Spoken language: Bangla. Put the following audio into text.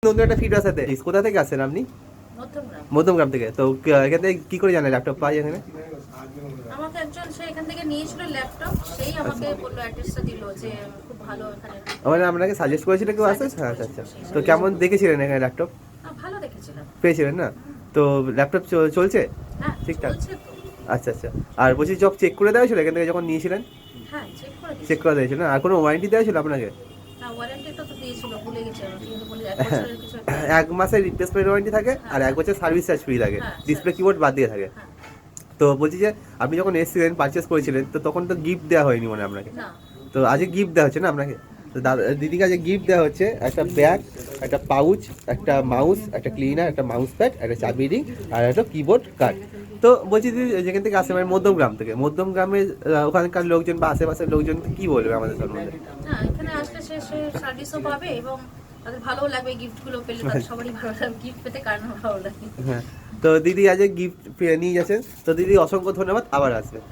নতুন একটা ফিডব্যাক সাথে কোথা থেকে আসেন আপনি? মধ্যমগ্রাম থেকে। তো এখান থেকে কি করে জানেন ল্যাপটপ পাই এখানে? আমাকে একজন সে এখান থেকে নিয়েছিল ল্যাপটপ, সেই আমাকে বললো, অ্যাড্রেসটা দিল যে খুব ভালো এখানে। মানে আপনাকে সাজেস্ট করেছিল কেউ আসে? হ্যাঁ, আচ্ছা আচ্ছা। তো কেমন দেখেছিলেন এখানে ল্যাপটপ? ভালো দেখেছিলাম। পেয়েছিলেন না? তো ল্যাপটপ চলছে হ্যাঁ, ঠিকঠাক? চলছে তো। আচ্ছা আচ্ছা। আর বলছি জব চেক করে দেওয়া ছিল এখান থেকে যখন নিয়েছিলেন? হ্যাঁ, চেক করে দিয়েছি। চেক করে দিয়েছিল না? আর কোনো ওয়ারেন্টি দেওয়া ছিল আপনাকে? হ্যাঁ, ওয়ারেন্টিটা তো দিয়েছিল, ভুলে গেছি আমি। কিন্তু বলে 1 বছরের কিছু একটা। 1 মাসের রিপ্লেসমেন্ট ওয়ারেন্টি থাকে আর 1 বছর সার্ভিস চার্জ ফ্রি থাকে, ডিসপ্লে কিবোর্ড বাদ দিয়ে থাকে। হ্যাঁ। তো বলছি যে আপনি যখন এসেছিলেন পারচেস করেছিলেন তো তখন তো গিফট দেওয়া হয়নি মানে আপনাকে, না। তো আজকে গিফট দেওয়া হচ্ছে না আপনাকে? তো দিদিকে আজকে গিফট দেওয়া হচ্ছে একটা ব্যাগ, একটা পাউচ, একটা মাউস, একটা ক্লিনার, একটা মাউস প্যাড, একটা চাবি রিং আর একটা কিবোর্ড কার্ড। তো বলছি দিদি যেখান থেকে আসে মানে মধ্যমগ্রাম থেকে, মধ্যমগ্রামের ওখানকার লোকজন বা আশেপাশের লোকজন কি বলবে আমাদের সম্বন্ধে? না, এখানে আসলে সে সার্ভিসও পাবে এবং তাদের ভালোও লাগবে। গিফটগুলো পেলে তাদের সবারই ভালো লাগবে। গিফট পেতে কার না ভালো লাগে। হ্যাঁ, তো দিদি আজকে গিফট নিয়ে যাচ্ছেন, তো দিদি অসংখ্য ধন্যবাদ, আবার আসবেন।